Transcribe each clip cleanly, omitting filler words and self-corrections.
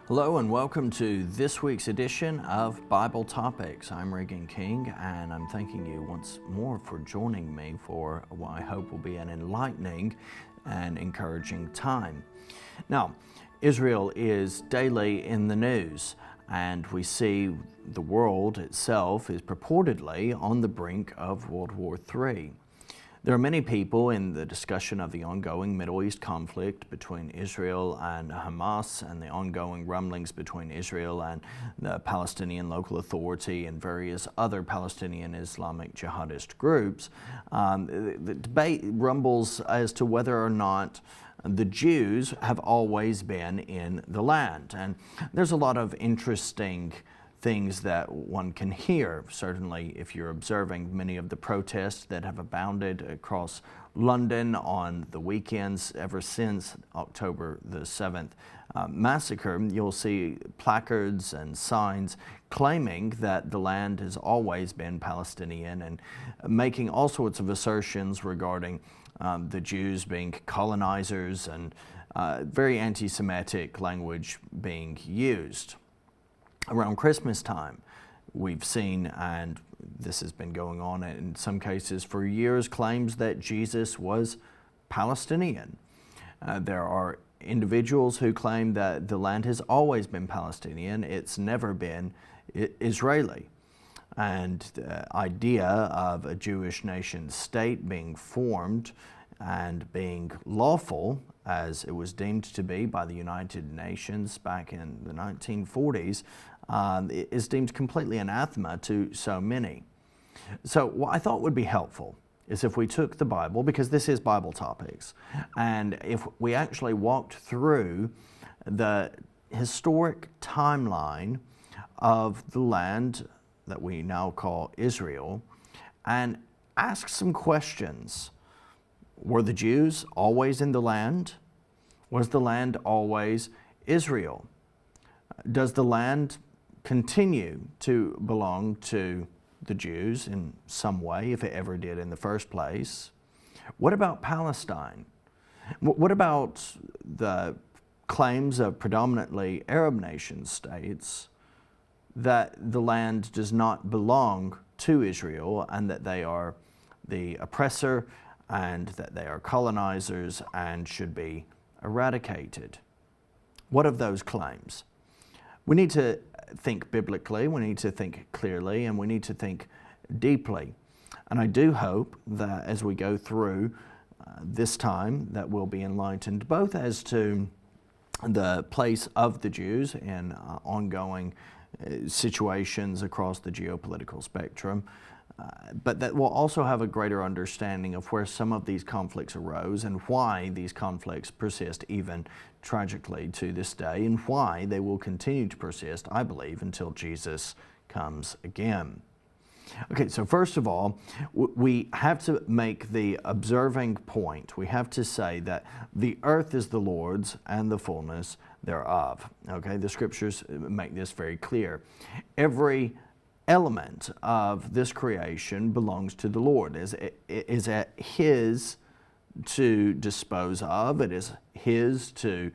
Hello and welcome to this week's edition of Bible Topics. I'm Regan King, and I'm thanking you once more for joining me for what I hope will be an enlightening and encouraging time. Now, Israel is daily in the news, and we see the world itself is purportedly on the brink of World War III. There are many people in the discussion of the ongoing Middle East conflict between Israel and Hamas and the ongoing rumblings between Israel and the Palestinian local authority and various other Palestinian Islamic jihadist groups. The debate rumbles as to whether or not the Jews have always been in the land. And there's a lot of interesting things that one can hear. Certainly, if you're observing many of the protests that have abounded across London on the weekends ever since October the 7th massacre, you'll see placards and signs claiming that the land has always been Palestinian and making all sorts of assertions regarding the Jews being colonizers and very anti-Semitic language being used. Around Christmas time, we've seen, and this has been going on in some cases for years, claims that Jesus was Palestinian. There are individuals who claim that the land has always been Palestinian, it's never been Israeli. And the idea of a Jewish nation state being formed and being lawful, as it was deemed to be by the United Nations back in the 1940s, is deemed completely anathema to so many. So what I thought would be helpful is if we took the Bible, because this is Bible Topics, and if we actually walked through the historic timeline of the land that we now call Israel and asked some questions. Were the Jews always in the land? Was the land always Israel? Does the land continue to belong to the Jews in some way, if it ever did in the first place? What about Palestine? What about the claims of predominantly Arab nation states that the land does not belong to Israel and that they are the oppressor and that they are colonizers and should be eradicated? What of those claims? We need to think biblically, we need to think clearly, and we need to think deeply. And I do hope that as we go through this time that we'll be enlightened both as to the place of the Jews in ongoing situations across the geopolitical spectrum, but that we'll also have a greater understanding of where some of these conflicts arose and why these conflicts persist even tragically to this day, and why they will continue to persist, I believe, until Jesus comes again. Okay, so first of all, we have to make the observing point. We have to say that the earth is the Lord's and the fullness thereof. Okay, the scriptures make this very clear. Every element of this creation belongs to the Lord. It is at His to dispose of. It is His to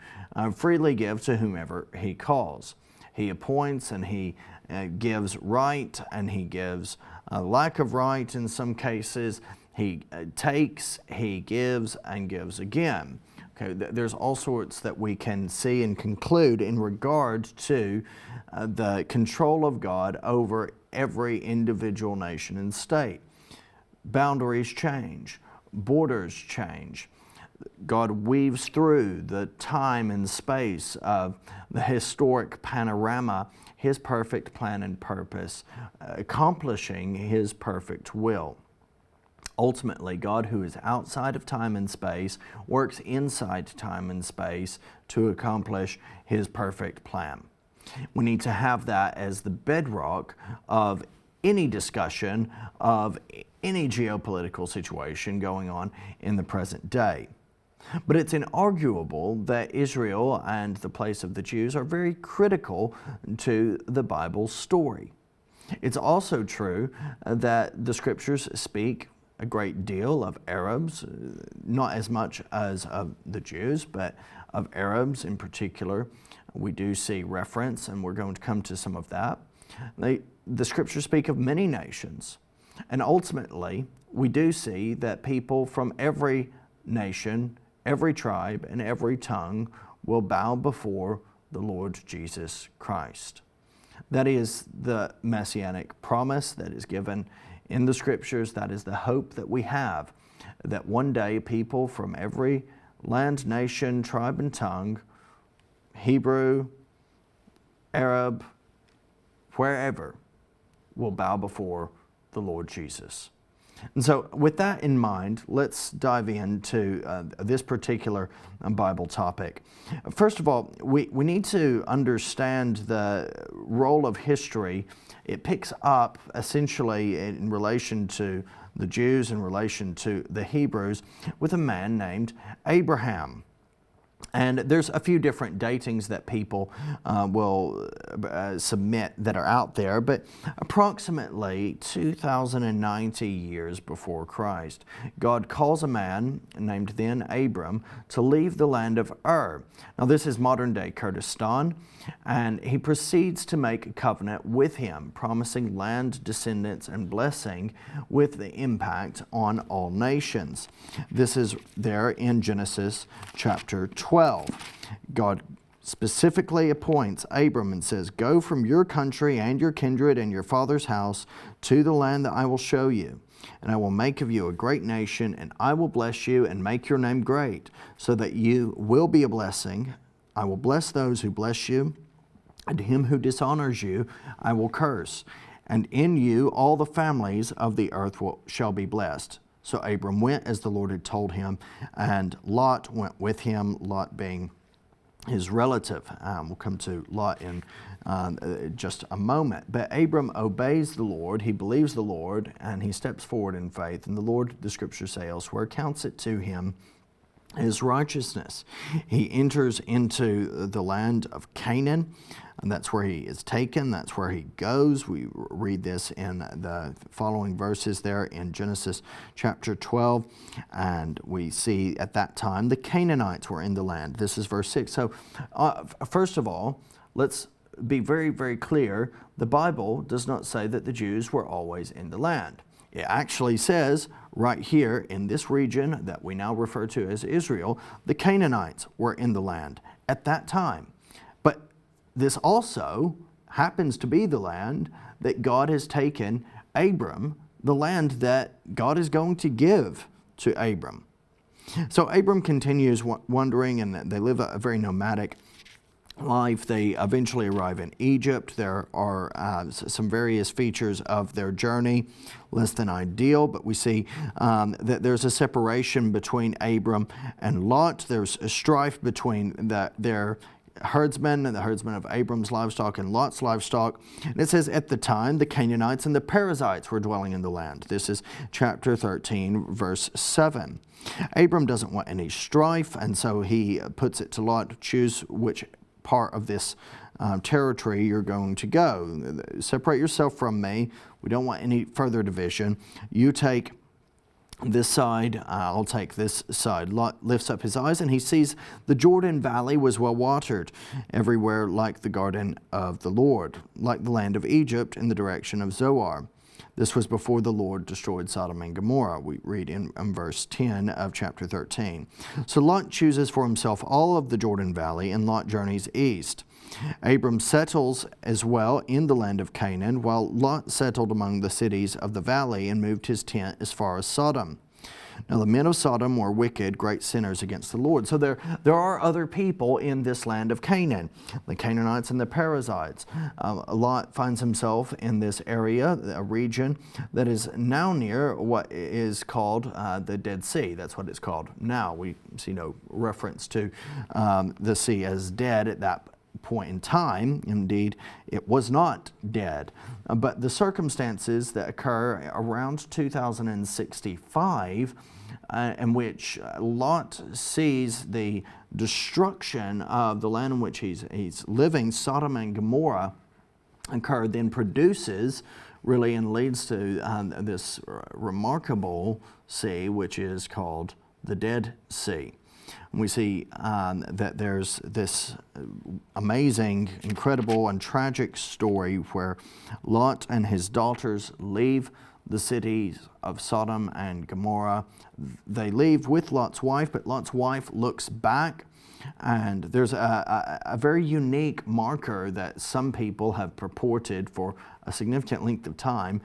freely give to whomever He calls. He appoints and He gives right, and He gives a lack of right in some cases. He takes, He gives, and gives again. Okay, there's all sorts that we can see and conclude in regard to the control of God over every individual nation and state. Boundaries change, borders change. God weaves through the time and space of the historic panorama His perfect plan and purpose, accomplishing His perfect will. Ultimately, God, who is outside of time and space, works inside time and space to accomplish His perfect plan. We need to have that as the bedrock of any discussion of any geopolitical situation going on in the present day. But it's inarguable that Israel and the place of the Jews are very critical to the Bible's story. It's also true that the scriptures speak a great deal of Arabs, not as much as of the Jews, but of Arabs in particular, we do see reference, and we're going to come to some of that. The scriptures speak of many nations, and ultimately we do see that people from every nation, every tribe, and every tongue will bow before the Lord Jesus Christ. That is the messianic promise that is given in the scriptures. That is the hope that we have, that one day people from every land, nation, tribe, and tongue, Hebrew, Arab, wherever, will bow before the Lord Jesus. And so with that in mind, let's dive into this particular Bible topic. First of all, we need to understand the role of history. It picks up essentially in relation to the Jews, in relation to the Hebrews, with a man named Abraham. And there's a few different datings that people will submit that are out there, but approximately 2,090 years before Christ, God calls a man named then Abram to leave the land of Ur. Now this is modern-day Kurdistan, and he proceeds to make a covenant with him, promising land, descendants, and blessing with the impact on all nations. This is there in Genesis chapter 12. God specifically appoints Abram and says, "Go from your country and your kindred and your father's house to the land that I will show you. And I will make of you a great nation, and I will bless you and make your name great, so that you will be a blessing. I will bless those who bless you, and him who dishonors you I will curse. And in you all the families of the earth shall be blessed." So Abram went as the Lord had told him, and Lot went with him, Lot being his relative. We'll come to Lot in just a moment. But Abram obeys the Lord, he believes the Lord, and he steps forward in faith. And the Lord, the scriptures say elsewhere, counts it to him his righteousness. He enters into the land of Canaan, and that's where he is taken, that's where he goes. We read this in the following verses there in Genesis chapter 12, and we see at that time the Canaanites were in the land. This is verse 6. So first of all, let's be very, very clear. The Bible does not say that the Jews were always in the land. It actually says right here in this region that we now refer to as Israel, the Canaanites were in the land at that time. But this also happens to be the land that God has taken Abram, the land that God is going to give to Abram. So Abram continues wandering, and they live a very nomadic life. They eventually arrive in Egypt. There are some various features of their journey, less than ideal, but we see that there's a separation between Abram and Lot. There's a strife between their herdsmen and the herdsmen of Abram's livestock and Lot's livestock. And it says, at the time, the Canaanites and the Perizzites were dwelling in the land. This is chapter 13, verse 7. Abram doesn't want any strife, and so he puts it to Lot, choose which part of this territory you're going to go. Separate yourself from me. We don't want any further division. You take this side, I'll take this side. Lot lifts up his eyes, and he sees the Jordan Valley was well watered, everywhere like the garden of the Lord, like the land of Egypt in the direction of Zoar. This was before the Lord destroyed Sodom and Gomorrah. We read in verse 10 of chapter 13. So Lot chooses for himself all of the Jordan Valley, and Lot journeys east. Abram settles as well in the land of Canaan, while Lot settled among the cities of the valley and moved his tent as far as Sodom. Now the men of Sodom were wicked, great sinners against the Lord. So there are other people in this land of Canaan, the Canaanites and the Perizzites. Lot finds himself in this area, a region that is now near what is called the Dead Sea. That's what it's called now. We see no reference to the sea as dead at that point in time. Indeed, it was not dead. But the circumstances that occur around 2065, in which Lot sees the destruction of the land in which he's living, Sodom and Gomorrah, occur, then produces really and leads to this remarkable sea, which is called the Dead Sea. We see that there's this amazing, incredible, and tragic story where Lot and his daughters leave the cities of Sodom and Gomorrah. They leave with Lot's wife, but Lot's wife looks back. And there's a very unique marker that some people have purported for a significant length of time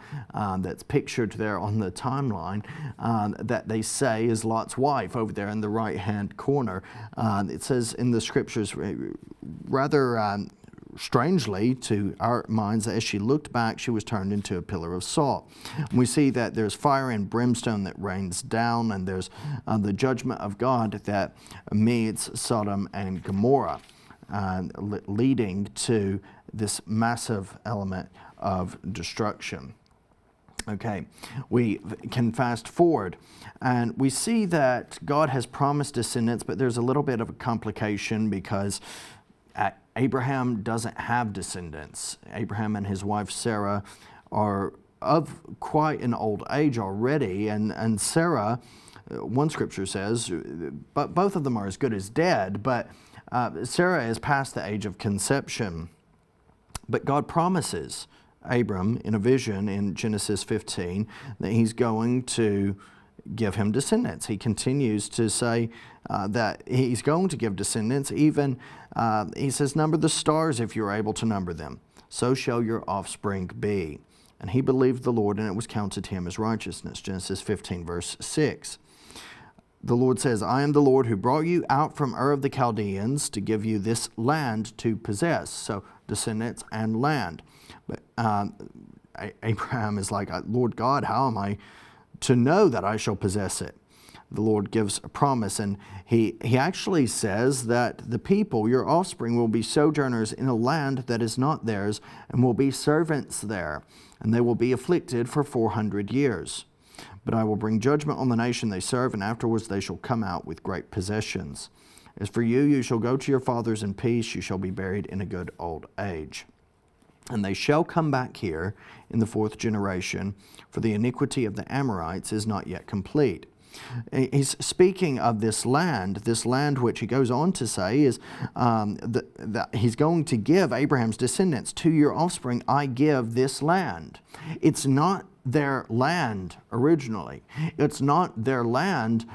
that's pictured there on the timeline that they say is Lot's wife over there in the right-hand corner. It says in the scriptures rather strangely to our minds, as she looked back, she was turned into a pillar of salt. We see that there's fire and brimstone that rains down, and there's the judgment of God that meets Sodom and Gomorrah, leading to this massive element of destruction. Okay, we can fast forward, and we see that God has promised descendants, but there's a little bit of a complication because Abraham doesn't have descendants. Abraham and his wife Sarah are of quite an old age already, and Sarah, one scripture says, but both of them are as good as dead, but Sarah is past the age of conception. But God promises Abram in a vision in Genesis 15 that he's going to give him descendants. He continues to say that he's going to give descendants. Even he says, number the stars if you're able to number them. So shall your offspring be. And he believed the Lord, and it was counted to him as righteousness. Genesis 15 verse 6. The Lord says, I am the Lord who brought you out from Ur of the Chaldeans to give you this land to possess. So descendants and land. But Abraham is like, Lord God, how am I to know that I shall possess it? The Lord gives a promise, and he actually says that the people, your offspring, will be sojourners in a land that is not theirs, and will be servants there, and they will be afflicted for 400 years. But I will bring judgment on the nation they serve, and afterwards they shall come out with great possessions. As for you, you shall go to your fathers in peace, you shall be buried in a good old age. And they shall come back here in the 4th generation, for the iniquity of the Amorites is not yet complete. He's speaking of this land which he goes on to say is that he's going to give Abraham's descendants. To your offspring I give this land. It's not their land originally. It's not their land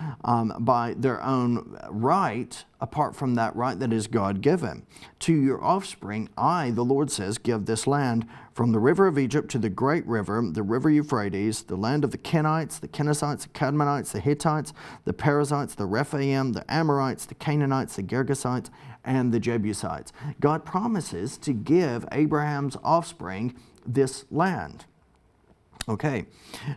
by their own right, apart from that right that is God-given. To your offspring, I, the Lord says, give this land from the river of Egypt to the great river, the river Euphrates, the land of the Kenites, the Kenizzites, the Kadmonites, the Hittites, the Perizzites, the Rephaim, the Amorites, the Canaanites, the Girgasites, and the Jebusites. God promises to give Abraham's offspring this land. Okay,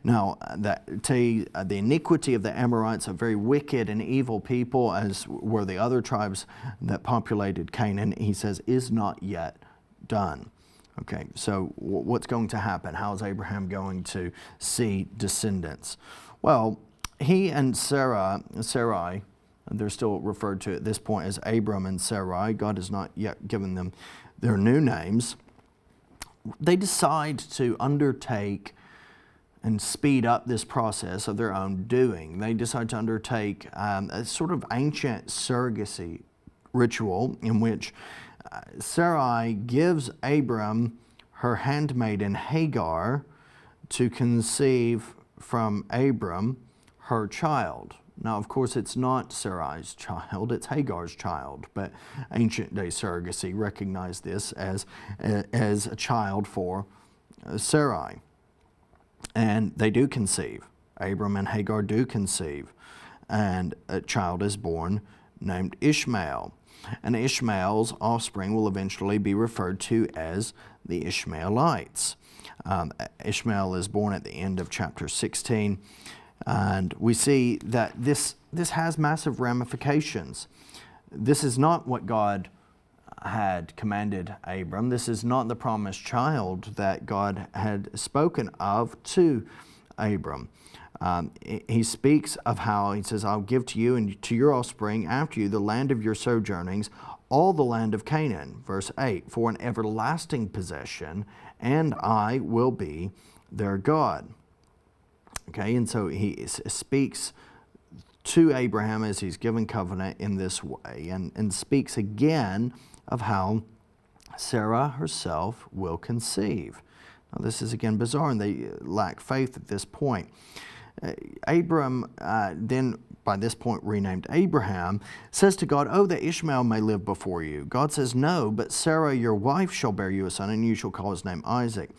now the iniquity of the Amorites, a very wicked and evil people, as were the other tribes that populated Canaan, he says, is not yet done. Okay, so what's going to happen? How is Abraham going to see descendants? Well, he and Sarai, they're still referred to at this point as Abram and Sarai. God has not yet given them their new names. They decide to undertake and speed up this process of their own doing. They decide to undertake a sort of ancient surrogacy ritual in which Sarai gives Abram her handmaiden Hagar to conceive from Abram her child. Now, of course, it's not Sarai's child, it's Hagar's child, but ancient day surrogacy recognized this as a child for Sarai. And they do conceive. Abram and Hagar do conceive. And a child is born named Ishmael. And Ishmael's offspring will eventually be referred to as the Ishmaelites. Ishmael is born at the end of chapter 16. And we see that this has massive ramifications. This is not what God had commanded Abram. This is not the promised child that God had spoken of to Abram. He speaks of how, he says, I'll give to you and to your offspring after you the land of your sojournings, all the land of Canaan, verse 8, for an everlasting possession, and I will be their God. Okay, and so he speaks to Abraham as he's given covenant in this way, and speaks again of how Sarah herself will conceive. Now, this is again bizarre, and they lack faith at this point. Abram, then by this point renamed Abraham, says to God, "Oh, that Ishmael may live before you." God says, "No, but Sarah, your wife, shall bear you a son, and you shall call his name Isaac."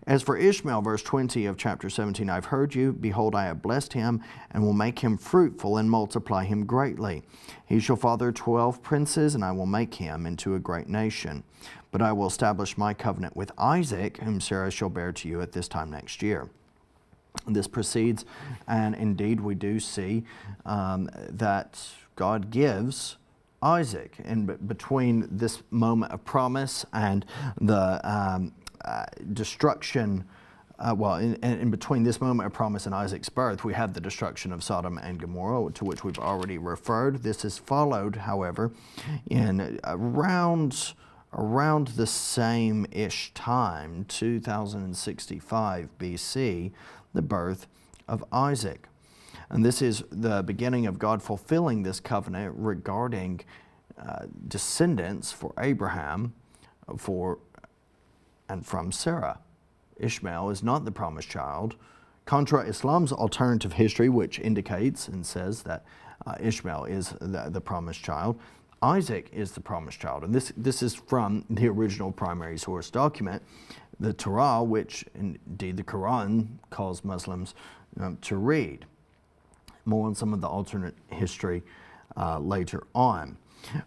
As for Ishmael, verse 20 of chapter 17, "I've heard you. Behold, I have blessed him, and will make him fruitful, and multiply him greatly. He shall father 12 princes, and I will make him into a great nation. But I will establish my covenant with Isaac, whom Sarah shall bear to you at this time next year." This proceeds, and indeed we do see that God gives Isaac. And between this moment of promise and the destruction, in between this moment of promise and Isaac's birth, we have the destruction of Sodom and Gomorrah, to which we've already referred. This is followed, however, in around the same-ish time, 2065 BC, the birth of Isaac. And this is the beginning of God fulfilling this covenant regarding descendants for Abraham and from Sarah. Ishmael is not the promised child. Contra Islam's alternative history, which indicates and says that Ishmael is the promised child, Isaac is the promised child. And this is from the original primary source document, the Torah, which indeed the Quran calls Muslims to read. More on some of the alternate history later on.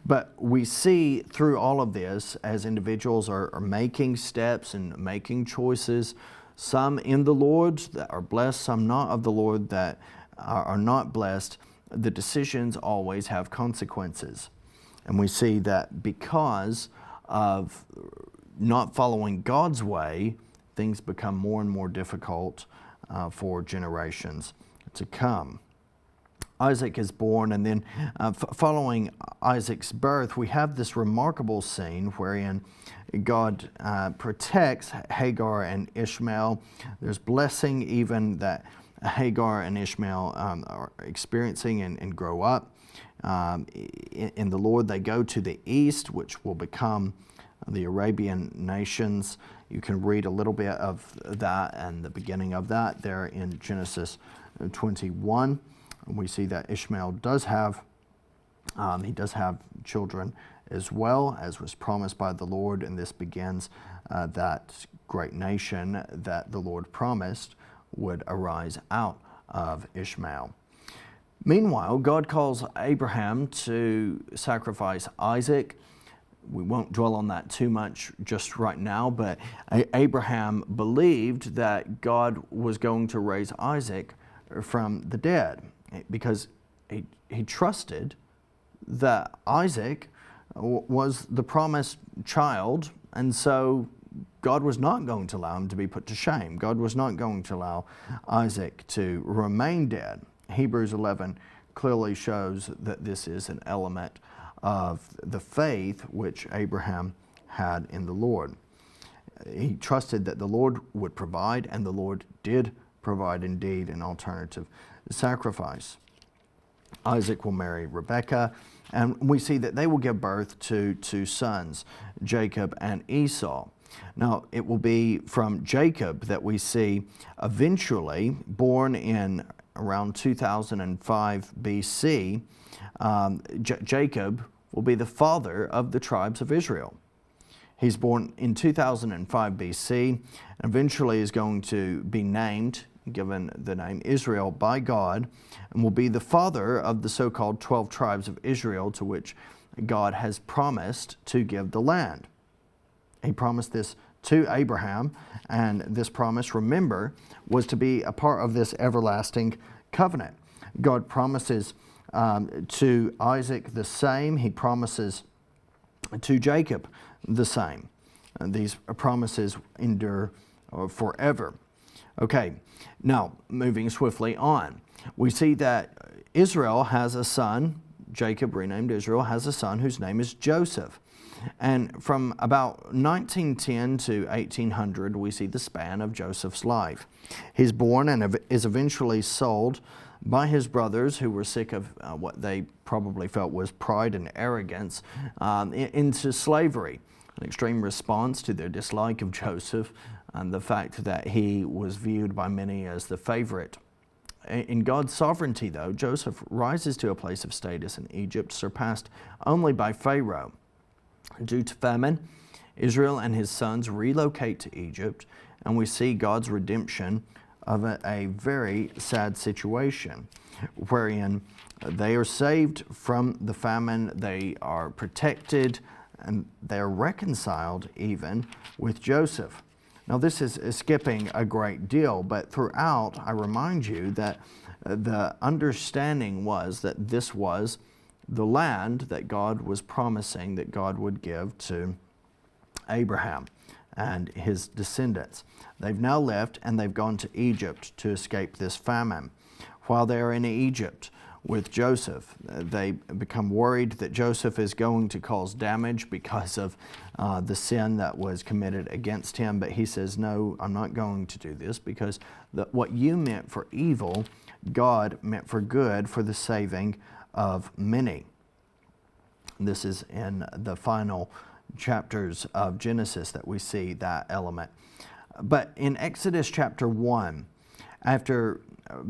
But we see through all of this, as individuals are making steps and making choices, some in the Lord that are blessed, some not of the Lord that are not blessed, the decisions always have consequences. And we see that because of not following God's way, things become more and more difficult for generations to come. Isaac is born, and then following Isaac's birth, we have this remarkable scene wherein God protects Hagar and Ishmael. There's blessing even that Hagar and Ishmael are experiencing and grow up. In the Lord, they go to the east, which will become the Arabian nations. You can read a little bit of that and the beginning of that there in Genesis 21. We see that Ishmael does have children as well, as was promised by the Lord, and this begins that great nation that the Lord promised would arise out of Ishmael. Meanwhile, God calls Abraham to sacrifice Isaac. We won't dwell on that too much just right now, but Abraham believed that God was going to raise Isaac from the dead because he trusted that Isaac was the promised child, and so God was not going to allow him to be put to shame. God was not going to allow Isaac to remain dead. Hebrews 11 clearly shows that this is an element of the faith which Abraham had in the Lord. He trusted that the Lord would provide, and the Lord did provide indeed an alternative sacrifice. Isaac will marry Rebekah, and we see that they will give birth to two sons, Jacob and Esau. Now, it will be from Jacob that we see eventually, born in around 2005 BC, Jacob will be the father of the tribes of Israel. He's born in 2005 BC, and eventually is going to be named, given the name Israel by God, and will be the father of the so-called 12 tribes of Israel, to which God has promised to give the land. He promised this to Abraham, and this promise, remember, was to be a part of this everlasting covenant. God promises to Isaac the same. He promises to Jacob the same. These promises endure forever. Okay, now moving swiftly on. We see that Israel has a son, Jacob, renamed Israel, has a son whose name is Joseph. And from about 1910 to 1800, we see the span of Joseph's life. He's born and is eventually sold by his brothers, who were sick of what they probably felt was pride and arrogance, into slavery. An extreme response to their dislike of Joseph and the fact that he was viewed by many as the favorite. In God's sovereignty, though, Joseph rises to a place of status in Egypt surpassed only by Pharaoh. Due to famine, Israel and his sons relocate to Egypt, and we see God's redemption of a very sad situation, wherein they are saved from the famine, they are protected, and they are reconciled even with Joseph. Now, this is skipping a great deal, but throughout, I remind you that the understanding was that this was the land that God was promising that God would give to Abraham and his descendants. They've now left and they've gone to Egypt to escape this famine. While they are in Egypt with Joseph, they become worried that Joseph is going to cause damage because of the sin that was committed against him. But he says, no, I'm not going to do this, because what you meant for evil, God meant for good, for the saving of many. This is in the final chapters of Genesis that we see that element. But in Exodus chapter 1, after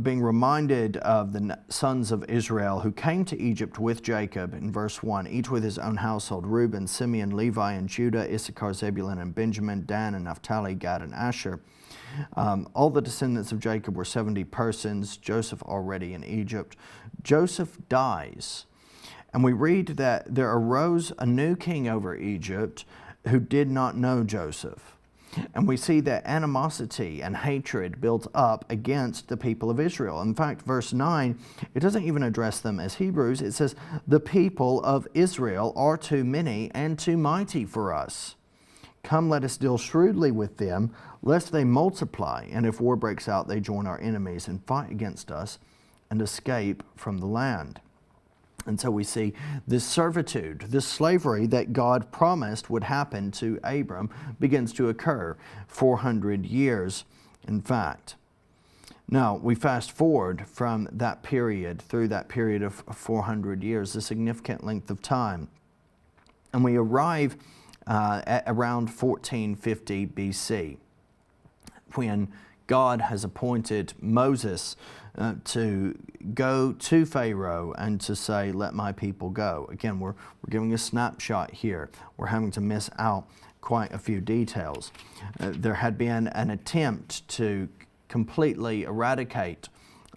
being reminded of the sons of Israel who came to Egypt with Jacob in verse 1, each with his own household, Reuben, Simeon, Levi, and Judah, Issachar, Zebulun, and Benjamin, Dan, and Naphtali, Gad, and Asher. All the descendants of Jacob were 70 persons, Joseph already in Egypt. Joseph dies, and we read that there arose a new king over Egypt who did not know Joseph. And we see that animosity and hatred built up against the people of Israel. In fact, verse 9, it doesn't even address them as Hebrews. It says, the people of Israel are too many and too mighty for us. Come, let us deal shrewdly with them, lest they multiply, and if war breaks out, they join our enemies and fight against us and escape from the land. And so we see this servitude, this slavery that God promised would happen to Abram begins to occur 400 years, in fact. Now, we fast forward from that period, through that period of 400 years, a significant length of time, and we arrive at around 1450 BC, when God has appointed Moses to go to Pharaoh and to say, let my people go. Again, we're giving a snapshot here. We're having to miss out quite a few details. There had been an attempt to completely eradicate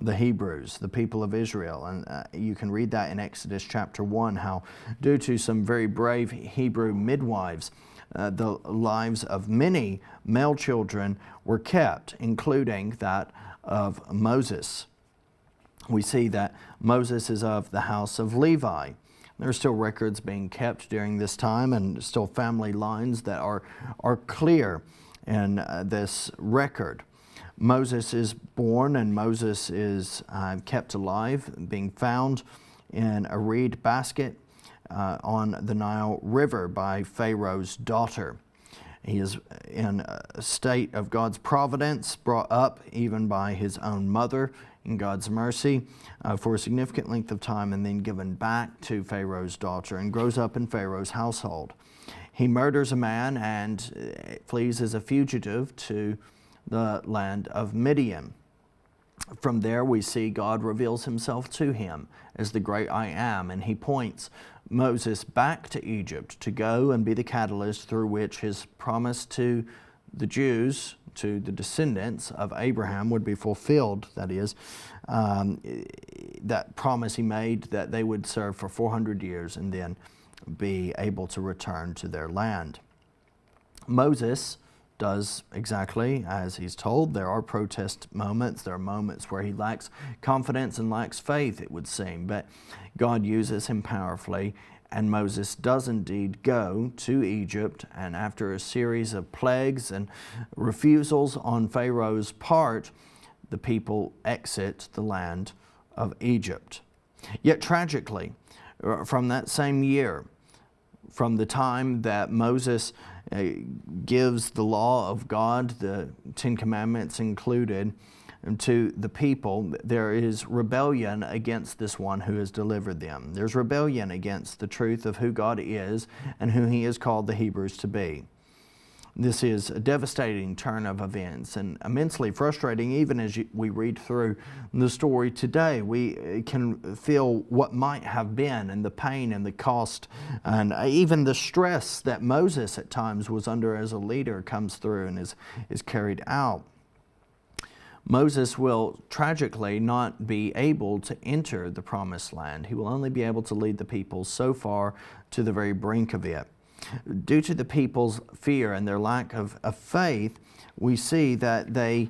the Hebrews, the people of Israel. And you can read that in Exodus chapter 1, how due to some very brave Hebrew midwives, the lives of many male children were kept, including that of Moses. We see that Moses is of the house of Levi. There are still records being kept during this time, and still family lines that are clear in this record. Moses is born, and Moses is kept alive, being found in a reed basket on the Nile River by Pharaoh's daughter. He is in a state of God's providence, brought up even by his own mother in God's mercy for a significant length of time, and then given back to Pharaoh's daughter, and grows up in Pharaoh's household. He murders a man and flees as a fugitive to the land of Midian. From there we see God reveals himself to him as the great I Am, and he points Moses back to Egypt to go and be the catalyst through which his promise to the Jews, to the descendants of Abraham, would be fulfilled. That is, that promise he made that they would serve for 400 years and then be able to return to their land. Moses does exactly as he's told. There are protest moments. There are moments where he lacks confidence and lacks faith, it would seem. But God uses him powerfully, and Moses does indeed go to Egypt. And after a series of plagues and refusals on Pharaoh's part, the people exit the land of Egypt. Yet tragically, from that same year, from the time that Moses gives the law of God, the Ten Commandments included, to the people, there is rebellion against this one who has delivered them. There's rebellion against the truth of who God is and who He has called the Hebrews to be. This is a devastating turn of events and immensely frustrating. Even as we read through the story today, we can feel what might have been, and the pain and the cost and even the stress that Moses at times was under as a leader comes through and is carried out. Moses will tragically not be able to enter the promised land. He will only be able to lead the people so far to the very brink of it. Due to the people's fear and their lack of faith, we see that they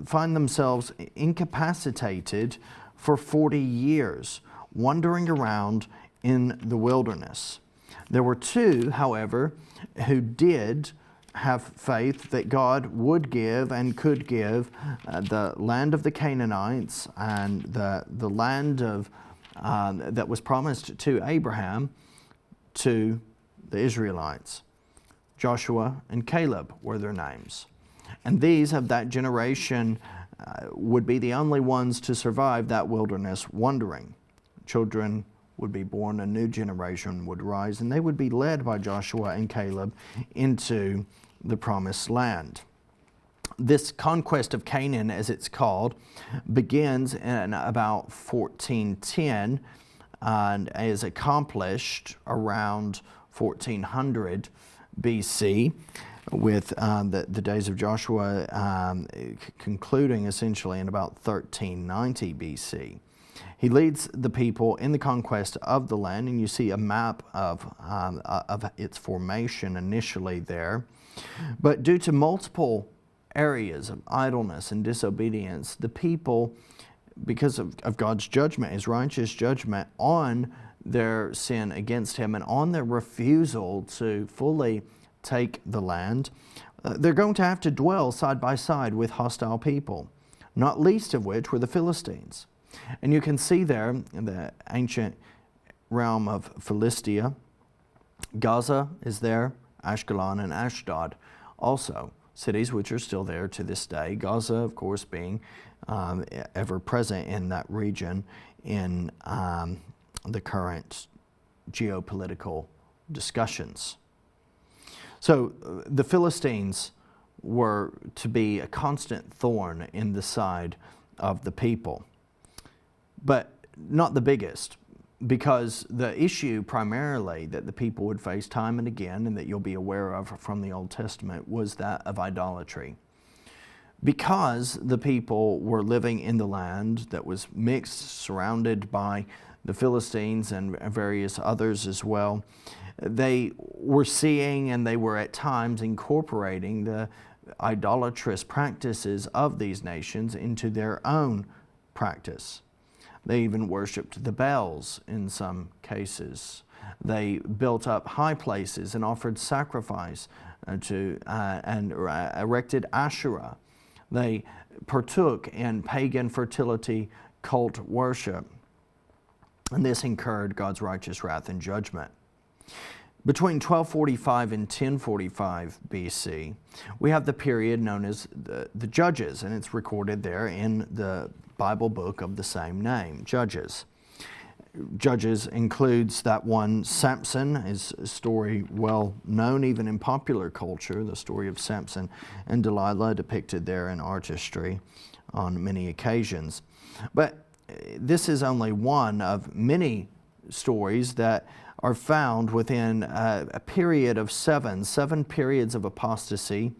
find themselves incapacitated for 40 years, wandering around in the wilderness. There were two, however, who did have faith that God would give and could give the land of the Canaanites and the land of that was promised to Abraham to the Israelites. Joshua and Caleb were their names. And these of that generation would be the only ones to survive that wilderness wandering. Children would be born, a new generation would rise, and they would be led by Joshua and Caleb into the promised land. This conquest of Canaan, as it's called, begins in about 1410 and is accomplished around 1400 BC, with the days of Joshua concluding essentially in about 1390 BC. He leads the people in the conquest of the land, and you see a map of its formation initially there. But due to multiple areas of idleness and disobedience, the people, because of God's judgment, His righteous judgment on their sin against Him and on their refusal to fully take the land, they're going to have to dwell side by side with hostile people, not least of which were the Philistines. And you can see there in the ancient realm of Philistia, Gaza is there, Ashkelon and Ashdod also, cities which are still there to this day. Gaza, of course, being ever present in that region in the current geopolitical discussions. So the Philistines were to be a constant thorn in the side of the people, but not the biggest, because the issue primarily that the people would face time and again, and that you'll be aware of from the Old Testament, was that of idolatry. Because the people were living in the land that was mixed, surrounded by the Philistines and various others as well, they were seeing and they were at times incorporating the idolatrous practices of these nations into their own practice. They even worshipped the Baals in some cases. They built up high places and offered sacrifice and erected Asherah. They partook in pagan fertility cult worship. And this incurred God's righteous wrath and judgment. Between 1245 and 1045 BC, we have the period known as the Judges, and it's recorded there in the Bible book of the same name, Judges. Judges includes that one Samson, is a story well known even in popular culture, the story of Samson and Delilah depicted there in artistry on many occasions. But this is only one of many stories that are found within a period of seven periods of apostasy.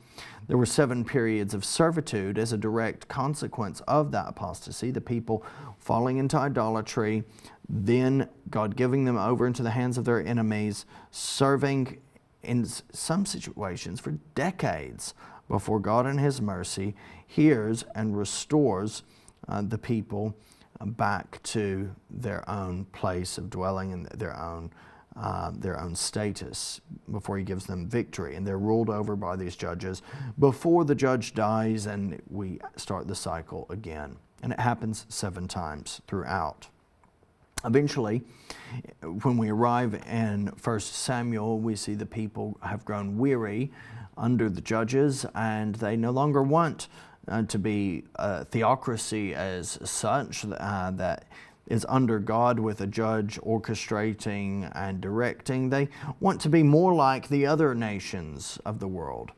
There were 7 periods of servitude as a direct consequence of that apostasy, the people falling into idolatry, then God giving them over into the hands of their enemies, serving in some situations for decades before God in His mercy hears and restores the people back to their own place of dwelling and their own status before He gives them victory. And they're ruled over by these judges before the judge dies, and we start the cycle again. And it happens 7 times throughout. Eventually, when we arrive in 1 Samuel, we see the people have grown weary under the judges, and they no longer want to be a theocracy as such, that is under God with a judge orchestrating and directing. They want to be more like the other nations of the world.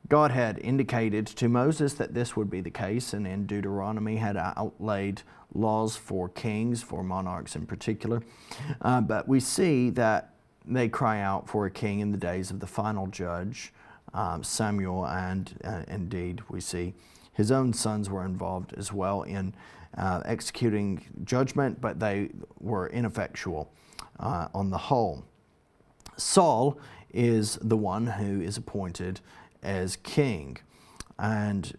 God had indicated to Moses that this would be the case, and in Deuteronomy had outlaid laws for kings, for monarchs in particular. But we see that they cry out for a king in the days of the final judge, Samuel, and indeed we see his own sons were involved as well in executing judgment, but they were ineffectual on the whole. Saul is the one who is appointed as king. And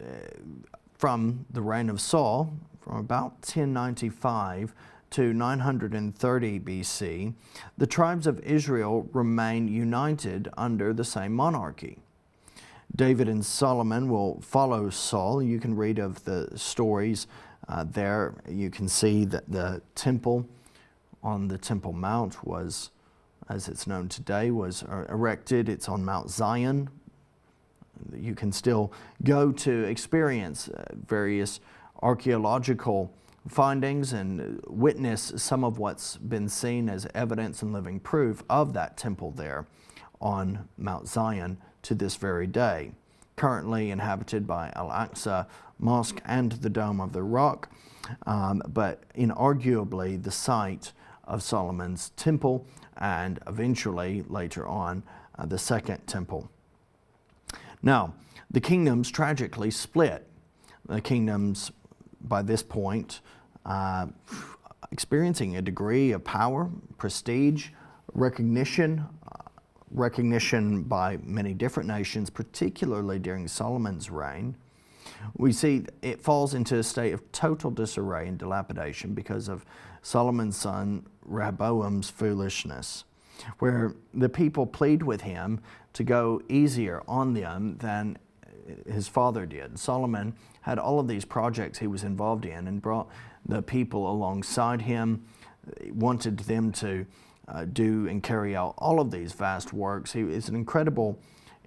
from the reign of Saul, from about 1095 to 930 BC, the tribes of Israel remain united under the same monarchy. David and Solomon will follow Saul. You can read of the stories there. You can see that the temple on the Temple Mount was, as it's known today, was erected. It's on Mount Zion. You can still go to experience various archaeological findings and witness some of what's been seen as evidence and living proof of that temple there on Mount Zion to this very day. Currently inhabited by Al-Aqsa Mosque and the Dome of the Rock, but inarguably the site of Solomon's temple and eventually later on the second temple. Now, the kingdoms tragically split. The kingdoms by this point experiencing a degree of power, prestige, recognition by many different nations, particularly during Solomon's reign. We see it falls into a state of total disarray and dilapidation because of Solomon's son Rehoboam's foolishness, where the people plead with him to go easier on them than his father did. Solomon had all of these projects he was involved in and brought the people alongside him, wanted them to do and carry out all of these vast works. He is an incredible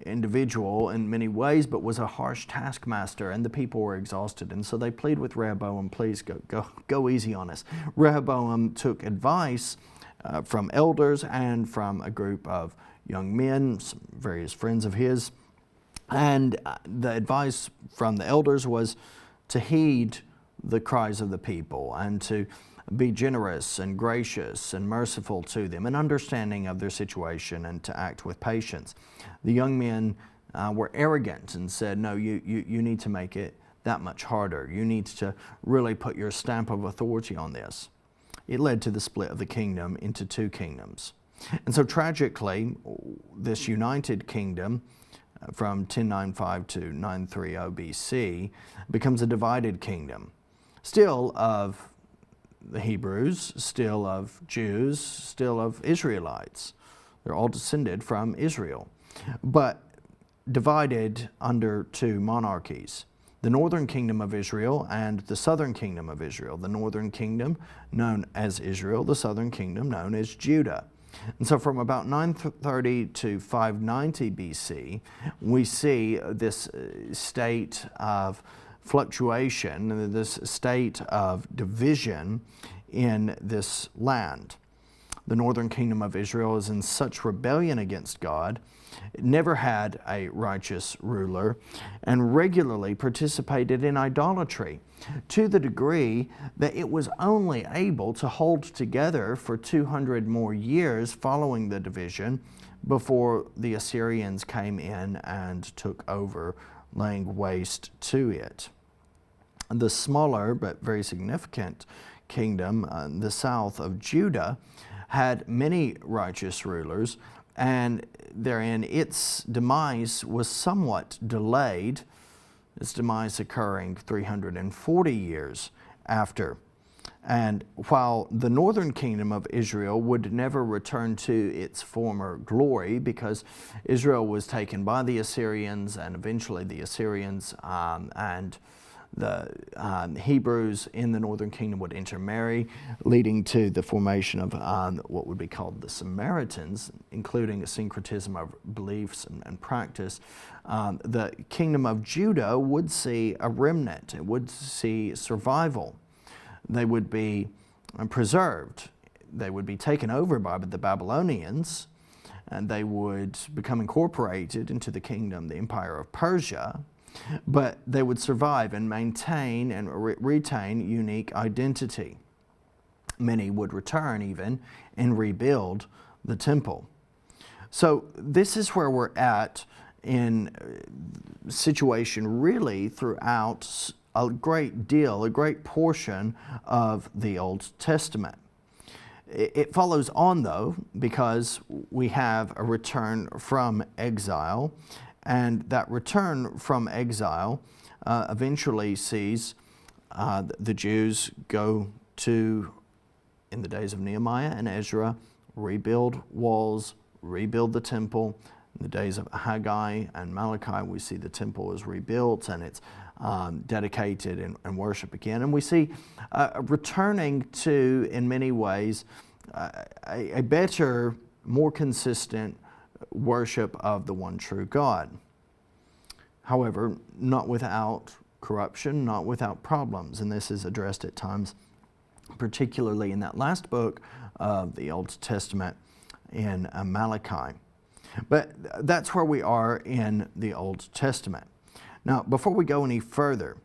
individual in many ways, but was a harsh taskmaster, and the people were exhausted. And so they plead with Rehoboam, please go easy on us. Rehoboam took advice from elders and from a group of young men, some various friends of his. And the advice from the elders was to heed the cries of the people and to be generous and gracious and merciful to them and understanding of their situation and to act with patience. The young men were arrogant and said, no, you need to make it that much harder. You need to really put your stamp of authority on this. It led to the split of the kingdom into two kingdoms. And so tragically, this united kingdom from 1095 to 930 BC becomes a divided kingdom, still of the Hebrews, still of Jews, still of Israelites. They're all descended from Israel, but divided under two monarchies, the northern kingdom of Israel and the southern kingdom of Israel. The northern kingdom known as Israel, the southern kingdom known as Judah. And so from about 930 to 590 BC, we see this state of fluctuation, this state of division in this land. The northern kingdom of Israel is in such rebellion against God, it never had a righteous ruler, and regularly participated in idolatry to the degree that it was only able to hold together for 200 more years following the division before the Assyrians came in and took over, laying waste to it. The smaller but very significant kingdom, the south of Judah, had many righteous rulers, and therein its demise was somewhat delayed, its demise occurring 340 years after. And while the northern kingdom of Israel would never return to its former glory, because Israel was taken by the Assyrians, and eventually the Assyrians and The Hebrews in the northern kingdom would intermarry, leading to the formation of what would be called the Samaritans, including a syncretism of beliefs and practice. The kingdom of Judah would see a remnant. It would see survival. They would be preserved. They would be taken over by the Babylonians, and they would become incorporated into the kingdom, the empire of Persia, but they would survive and maintain and retain unique identity. Many would return even and rebuild the temple. So this is where we're at in situation really throughout a great portion of the Old Testament. It follows on, though, because we have a return from exile, and that return from exile eventually sees the Jews go to, in the days of Nehemiah and Ezra, rebuild walls, rebuild the temple. In the days of Haggai and Malachi, we see the temple is rebuilt and it's dedicated and worship again. And we see returning to, in many ways, a better, more consistent worship of the one true God. However, not without corruption, not without problems. And this is addressed at times, particularly in that last book of the Old Testament in Malachi. But that's where we are in the Old Testament. Now, before we go any further,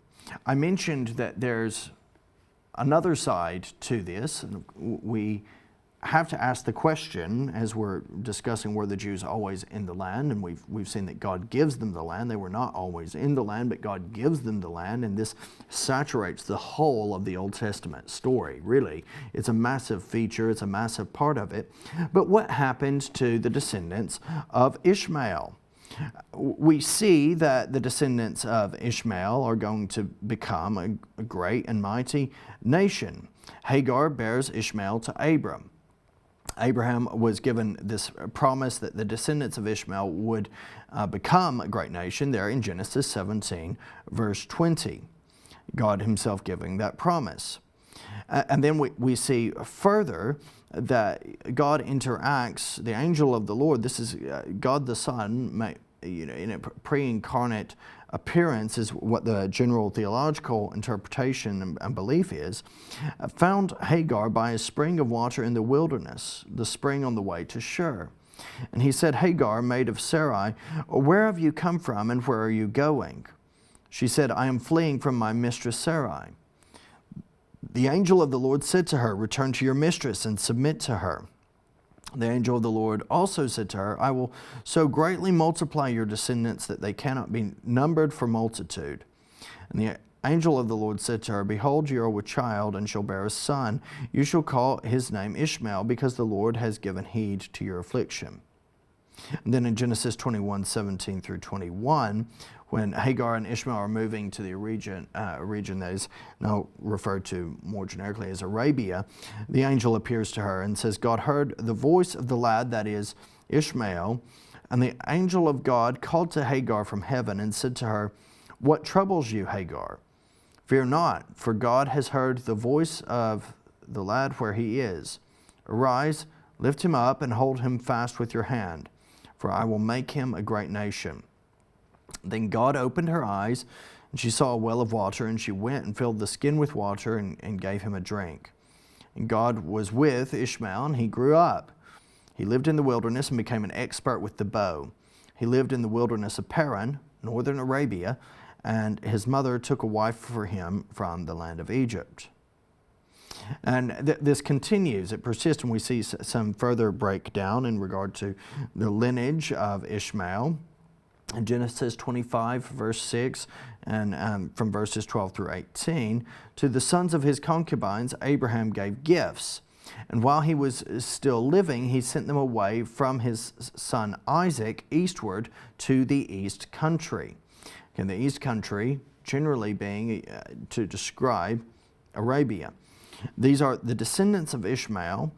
I mentioned that there's another side to this. We have to ask the question, as we're discussing, were the Jews always in the land? And we've seen that God gives them the land. They were not always in the land, but God gives them the land, and this saturates the whole of the Old Testament story, really. It's a massive feature. It's a massive part of it. But what happened to the descendants of Ishmael? We see that the descendants of Ishmael are going to become a great and mighty nation. Hagar bears Ishmael to Abram. Abraham was given this promise that the descendants of Ishmael would become a great nation there in Genesis 17, verse 20. God himself giving that promise. And then we see further that God interacts, the angel of the Lord, this is God the Son, in a pre-incarnate appearance is what the general theological interpretation and belief is, found Hagar by a spring of water in the wilderness, the spring on the way to Shur. And he said, Hagar, maid of Sarai, where have you come from and where are you going? She said, I am fleeing from my mistress Sarai. The angel of the Lord said to her, return to your mistress and submit to her. The angel of the Lord also said to her, I will so greatly multiply your descendants that they cannot be numbered for multitude. And the angel of the Lord said to her, behold, you are with child and shall bear a son. You shall call his name Ishmael, because the Lord has given heed to your affliction. And then in Genesis 21, 17 through 21, when Hagar and Ishmael are moving to the region that is now referred to more generically as Arabia, the angel appears to her and says, God heard the voice of the lad, that is Ishmael, and the angel of God called to Hagar from heaven and said to her, what troubles you, Hagar? Fear not, for God has heard the voice of the lad where he is. Arise, lift him up, and hold him fast with your hand, for I will make him a great nation. Then God opened her eyes, and she saw a well of water, and she went and filled the skin with water and gave him a drink. And God was with Ishmael, and he grew up. He lived in the wilderness and became an expert with the bow. He lived in the wilderness of Paran, northern Arabia, and his mother took a wife for him from the land of Egypt. And this continues, it persists, and we see some further breakdown in regard to the lineage of Ishmael. In Genesis 25, verse 6, and from verses 12 through 18, to the sons of his concubines, Abraham gave gifts. And while he was still living, he sent them away from his son Isaac eastward to the east country. And the east country generally being to describe Arabia. These are the descendants of Ishmael,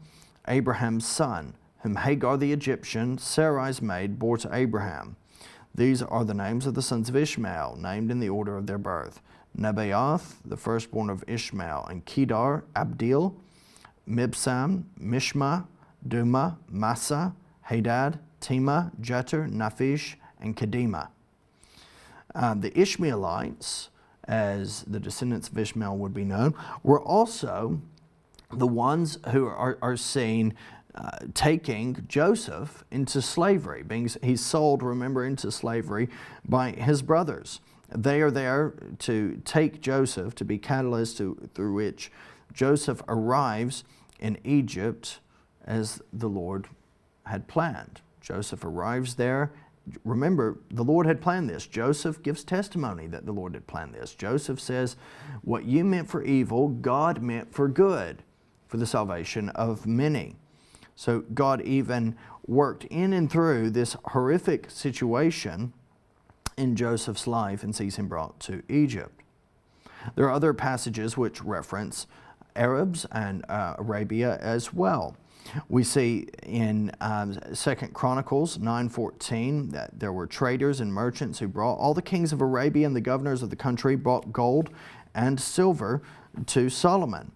Abraham's son, whom Hagar the Egyptian, Sarai's maid, bore to Abraham. These are the names of the sons of Ishmael, named in the order of their birth: Nebaioth, the firstborn of Ishmael, and Kedar, Abdil, Mibsam, Mishma, Duma, Massa, Hadad, Tema, Jeter, Naphish, and Kedema. The Ishmaelites, as the descendants of Ishmael would be known, were also the ones who are seen taking Joseph into slavery. He's sold, remember, into slavery by his brothers. They are there to take Joseph, to be catalyst through which Joseph arrives in Egypt as the Lord had planned. Joseph arrives there. Remember, the Lord had planned this. Joseph gives testimony that the Lord had planned this. Joseph says, what you meant for evil, God meant for good, for the salvation of many. So God even worked in and through this horrific situation in Joseph's life and sees him brought to Egypt. There are other passages which reference Arabs and Arabia as well. We see in 2 Chronicles 9:14 that there were traders and merchants who brought, all the kings of Arabia and the governors of the country brought gold and silver to Solomon.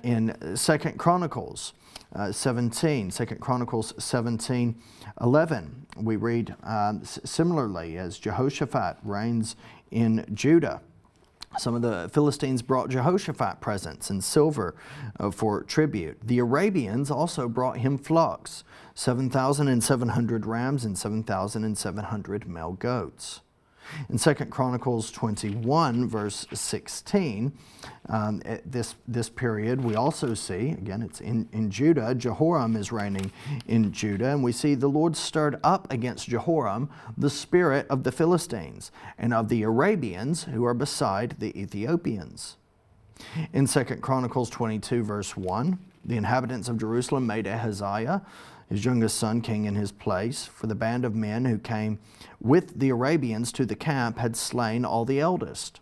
In 2 Chronicles 17:11, we read similarly, as Jehoshaphat reigns in Judah. Some of the Philistines brought Jehoshaphat presents and silver for tribute. The Arabians also brought him flocks, 7,700 rams and 7,700 male goats. In 2 Chronicles 21, verse 16, at this period, we also see, again, it's in Judah, Jehoram is reigning in Judah, and we see the Lord stirred up against Jehoram the spirit of the Philistines and of the Arabians who are beside the Ethiopians. In 2 Chronicles 22, verse 1, the inhabitants of Jerusalem made Ahaziah, his youngest son, king in his place, for the band of men who came with the Arabians to the camp had slain all the eldest.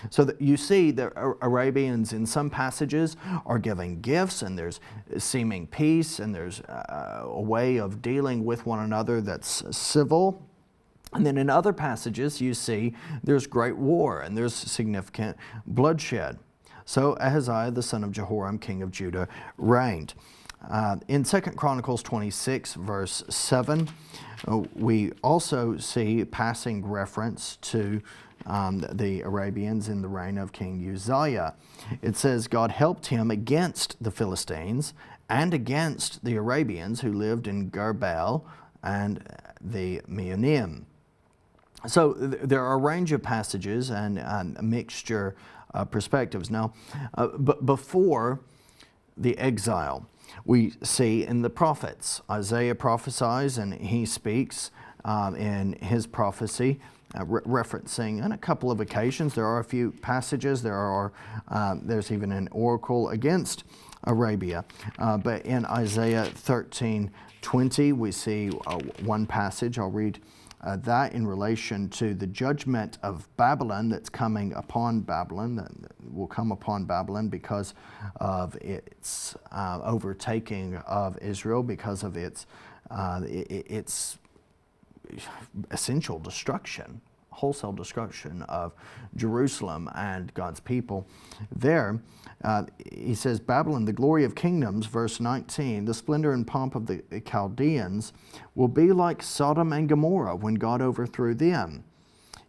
So that you see the Arabians in some passages are giving gifts, and there's seeming peace, and there's a way of dealing with one another that's civil. And then in other passages you see there's great war and there's significant bloodshed. So Ahaziah, the son of Jehoram, king of Judah, reigned. In 2 Chronicles 26, verse 7, we also see passing reference to the Arabians in the reign of King Uzziah. It says, God helped him against the Philistines and against the Arabians who lived in Gurbaal and the Meonim. So there are a range of passages and a mixture of perspectives. Now, but before the exile, we see in the prophets, Isaiah prophesies and he speaks in his prophecy, referencing on a couple of occasions. There are a few passages. There's even an oracle against Arabia. But in Isaiah 13:20, we see one passage. I'll read that in relation to the judgment of Babylon that's coming upon Babylon, that will come upon Babylon because of its overtaking of Israel, because of its essential destruction, wholesale destruction of Jerusalem and God's people there. He says, Babylon, the glory of kingdoms, verse 19, the splendor and pomp of the Chaldeans will be like Sodom and Gomorrah when God overthrew them.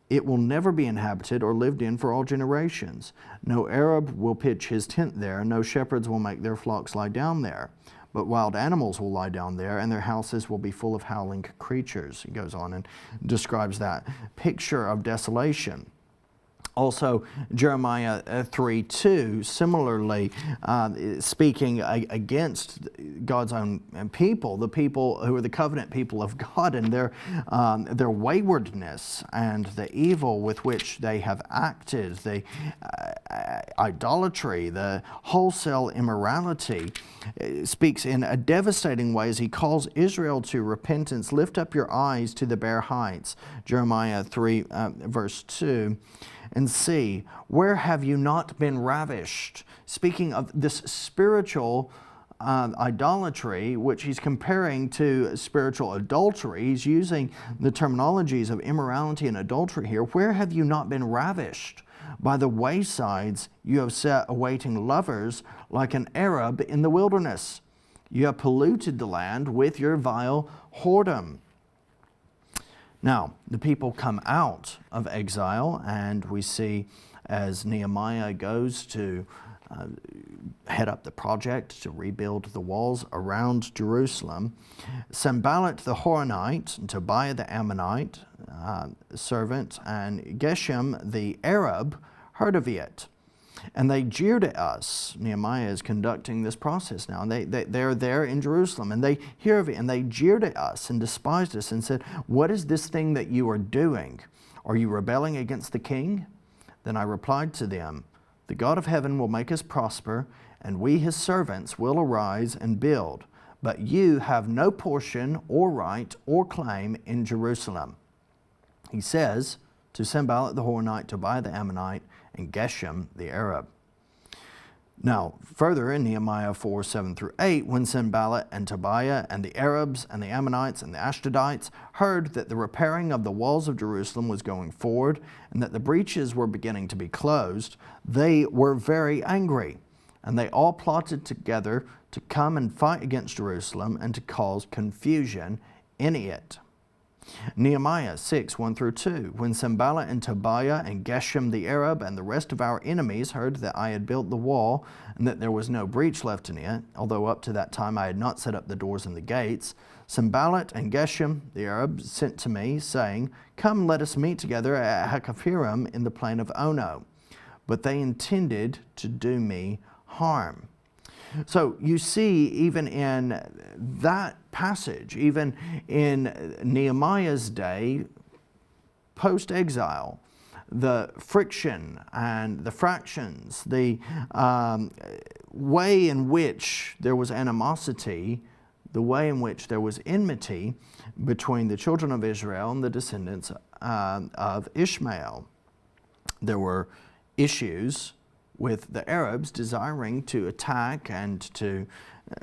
It will never be inhabited or lived in for all generations. No Arab will pitch his tent there, no shepherds will make their flocks lie down there. But wild animals will lie down there, and their houses will be full of howling creatures. He goes on and describes that picture of desolation. Also, Jeremiah 3:2, similarly speaking against God's own people, the people who are the covenant people of God, and their waywardness and the evil with which they have acted, the idolatry, the wholesale immorality, speaks in a devastating way as he calls Israel to repentance. Lift up your eyes to the bare heights, Jeremiah 3 verse 2. And see, where have you not been ravished? Speaking of this spiritual idolatry, which he's comparing to spiritual adultery. He's using the terminologies of immorality and adultery here. Where have you not been ravished By the waysides you have set awaiting lovers like an Arab in the wilderness. You have polluted the land with your vile whoredom. Now, the people come out of exile, and we see as Nehemiah goes to head up the project to rebuild the walls around Jerusalem, Sanballat the Horonite, and Tobiah the Ammonite servant, and Geshem the Arab heard of it. And they jeered at us. Nehemiah is conducting this process now. And they're there in Jerusalem, and they hear of it, and they jeered at us and despised us and said, "What is this thing that you are doing? Are you rebelling against the king?" Then I replied to them, "The God of heaven will make us prosper, and we his servants will arise and build. But you have no portion or right or claim in Jerusalem." He says to Sanballat the Horonite, Tobiah the Ammonite, and Geshem the Arab. Now, further in Nehemiah 4:7-8, when Sanballat and Tobiah and the Arabs and the Ammonites and the Ashdodites heard that the repairing of the walls of Jerusalem was going forward and that the breaches were beginning to be closed, they were very angry, and they all plotted together to come and fight against Jerusalem and to cause confusion in it. Nehemiah 6:1-2, when Sanballat and Tobiah and Geshem the Arab and the rest of our enemies heard that I had built the wall and that there was no breach left in it, although up to that time I had not set up the doors and the gates, Sanballat and Geshem the Arab sent to me, saying, "Come, let us meet together at Hakaphirim in the plain of Ono." But they intended to do me harm. So you see, even in that passage, even in Nehemiah's day, post-exile, the friction and the fractions, the way in which there was animosity, the way in which there was enmity between the children of Israel and the descendants of Ishmael. There were issues with the Arabs desiring to attack and to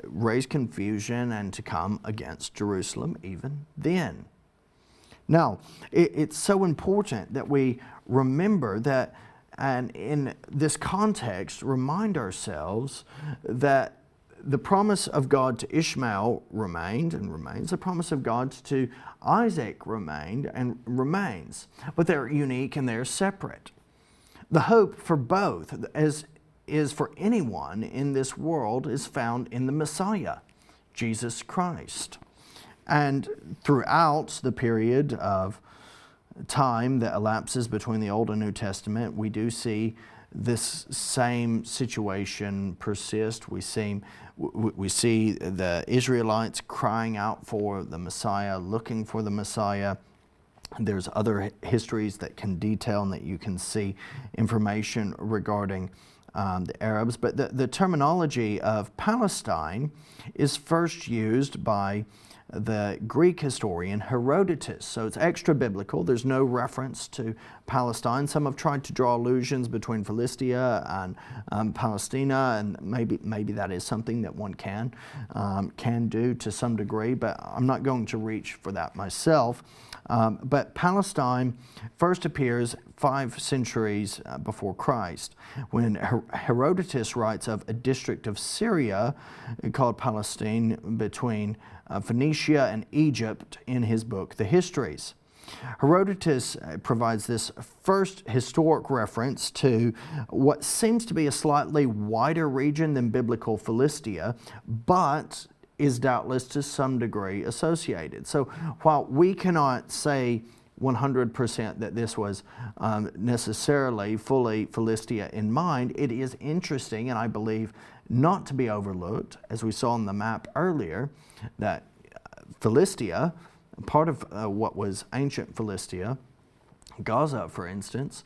raise confusion and to come against Jerusalem even then. Now, it's so important that we remember that, and in this context, remind ourselves that the promise of God to Ishmael remained and remains. The promise of God to Isaac remained and remains. But they're unique and they're separate. The hope for both, as is for anyone in this world, is found in the Messiah, Jesus Christ. And throughout the period of time that elapses between the Old and New Testament, we do see this same situation persist. We see the Israelites crying out for the Messiah, looking for the Messiah. There's other histories that can detail and that you can see information regarding the Arabs. But the terminology of Palestine is first used by the Greek historian Herodotus. So it's extra biblical. There's no reference to Palestine. Some have tried to draw allusions between Philistia and Palestina, and maybe that is something that one can do to some degree, but I'm not going to reach for that myself. But Palestine first appears 5 centuries before Christ, when Herodotus writes of a district of Syria called Palestine between Phoenicia and Egypt in his book, The Histories. Herodotus provides this first historic reference to what seems to be a slightly wider region than biblical Philistia, but is doubtless to some degree associated. So while we cannot say 100% that this was necessarily fully Philistia in mind, it is interesting, and I believe not to be overlooked, as we saw on the map earlier, that Philistia, part of what was ancient Philistia, Gaza, for instance,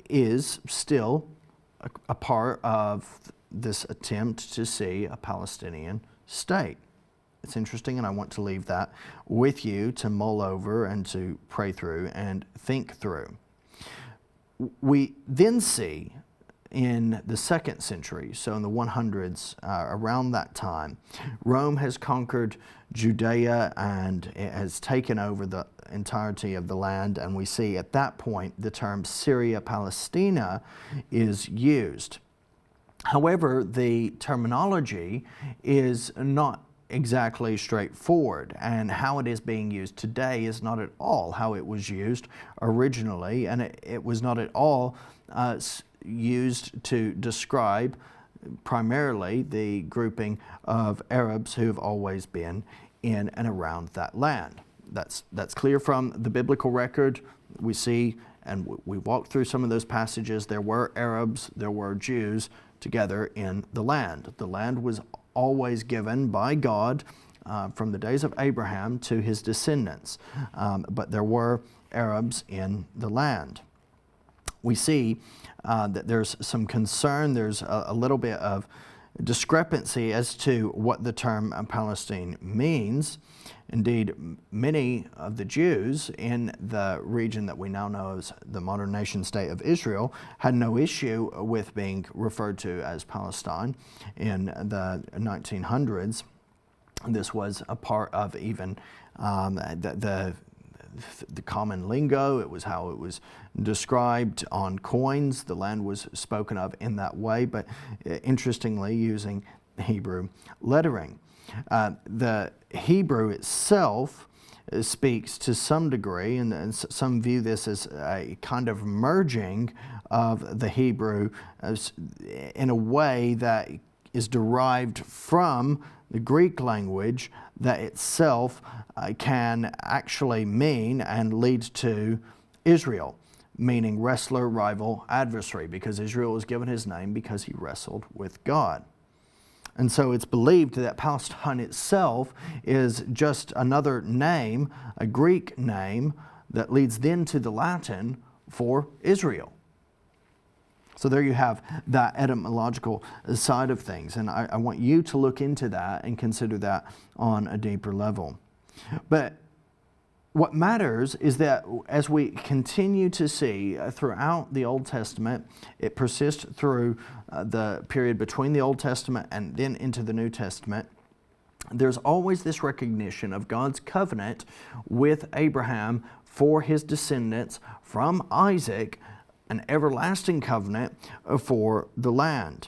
is still a part of this attempt to see a Palestinian state. It's interesting, and I want to leave that with you to mull over and to pray through and think through. We then see in the 2nd century, so in the 100s, around that time, Rome has conquered Judea, and it has taken over the entirety of the land. And we see at that point the term Syria Palestina is used. However, the terminology is not exactly straightforward, and how it is being used today is not at all how it was used originally, and it was not at all used to describe primarily the grouping of Arabs who have always been in and around that land. That's clear from the biblical record. We see, and we walked through some of those passages, there were Arabs, there were Jews together in the land. The land was always given by God from the days of Abraham to his descendants, but there were Arabs in the land. We see that there's some concern, there's a little bit of discrepancy as to what the term Palestine means. Indeed, many of the Jews in the region that we now know as the modern nation state of Israel had no issue with being referred to as Palestine in the 1900s. This was a part of even the common lingo. It was how it was described on coins. The land was spoken of in that way, but interestingly using Hebrew lettering. The Hebrew itself speaks to some degree, and some view this as a kind of merging of the Hebrew in a way that is derived from the Greek language that itself can actually mean and lead to Israel, meaning wrestler, rival, adversary, because Israel was given his name because he wrestled with God. And so it's believed that Palestine itself is just another name, a Greek name, that leads then to the Latin for Israel. So there you have that etymological side of things. And I want you to look into that and consider that on a deeper level. But what matters is that as we continue to see throughout the Old Testament, it persists through the period between the Old Testament and then into the New Testament, there's always this recognition of God's covenant with Abraham for his descendants from Isaac, an everlasting covenant for the land.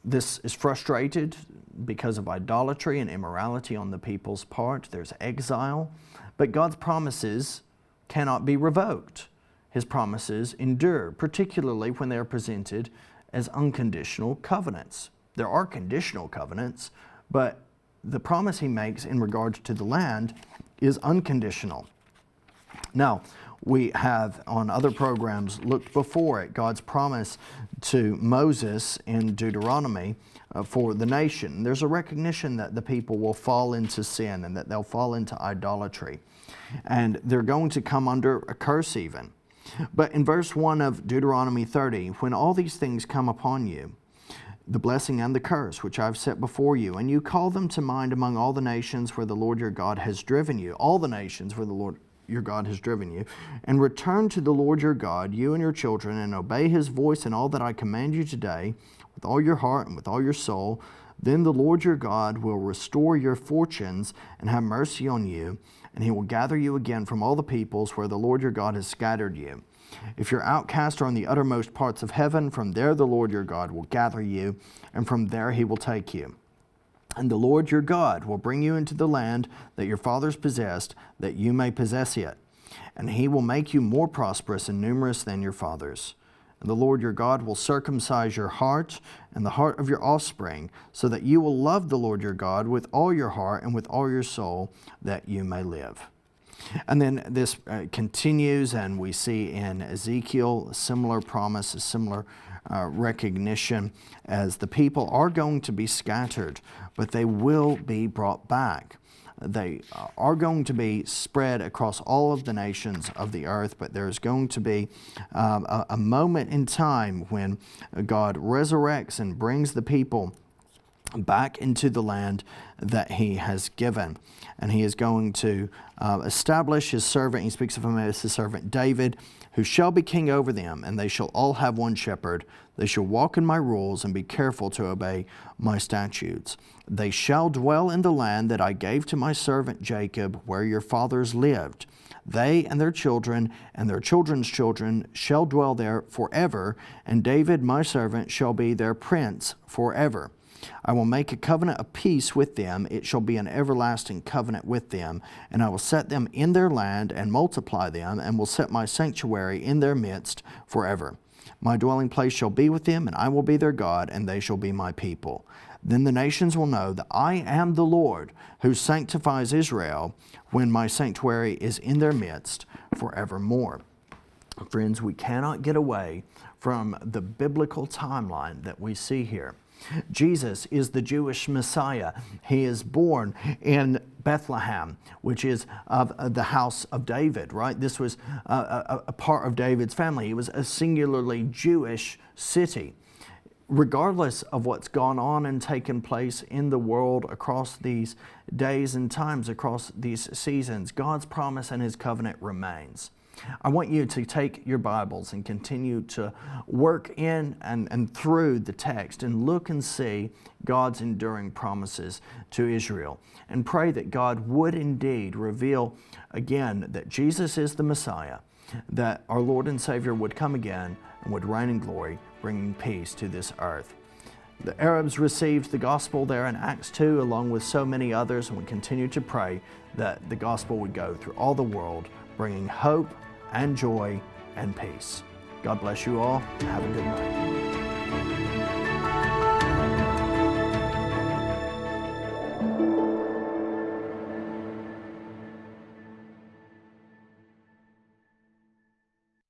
This is frustrated because of idolatry and immorality on the people's part. There's exile, but God's promises cannot be revoked. His promises endure, particularly when they are presented as unconditional covenants. There are conditional covenants, but the promise he makes in regards to the land is unconditional. Now, we have on other programs looked before at God's promise to Moses in Deuteronomy for the nation. There's a recognition that the people will fall into sin and that they'll fall into idolatry. And they're going to come under a curse even. But in verse 1 of Deuteronomy 30, when all these things come upon you, the blessing and the curse which I've set before you, and you call them to mind among all the nations where the Lord your God has driven you, all the nations where the Lord your God has driven you, and return to the Lord your God, you and your children, and obey his voice in all that I command you today, with all your heart and with all your soul, then the Lord your God will restore your fortunes and have mercy on you, and he will gather you again from all the peoples where the Lord your God has scattered you. If your outcasts are in the uttermost parts of heaven, from there the Lord your God will gather you, and from there he will take you. And the Lord your God will bring you into the land that your fathers possessed, that you may possess it. And he will make you more prosperous and numerous than your fathers. And the Lord your God will circumcise your heart and the heart of your offspring, so that you will love the Lord your God with all your heart and with all your soul, that you may live. And then this continues, and we see in Ezekiel a similar promise, a similar recognition, as the people are going to be scattered, but they will be brought back. They are going to be spread across all of the nations of the earth, but there's going to be a moment in time when God resurrects and brings the people back into the land that he has given. And he is going to establish his servant. He speaks of him as his servant David, who shall be king over them, and they shall all have one shepherd. They shall walk in my rules and be careful to obey my statutes. They shall dwell in the land that I gave to my servant Jacob, where your fathers lived. They and their children and their children's children shall dwell there forever, and David my servant shall be their prince forever. I will make a covenant of peace with them. It shall be an everlasting covenant with them. And I will set them in their land and multiply them, and will set my sanctuary in their midst forever. My dwelling place shall be with them, and I will be their God, and they shall be my people. Then the nations will know that I am the Lord, who sanctifies Israel, when my sanctuary is in their midst forevermore. Friends, we cannot get away from the biblical timeline that we see here. Jesus is the Jewish Messiah. He is born in Bethlehem, which is of the house of David, right? This was a part of David's family. It was a singularly Jewish city. Regardless of what's gone on and taken place in the world across these days and times, across these seasons, God's promise and His covenant remains. I want you to take your Bibles and continue to work in and through the text and look and see God's enduring promises to Israel, and pray that God would indeed reveal again that Jesus is the Messiah, that our Lord and Savior would come again and would reign in glory, bringing peace to this earth. The Arabs received the gospel there in Acts 2, along with so many others, and we continue to pray that the gospel would go through all the world, bringing hope and joy and peace. God bless you all, and have a good night.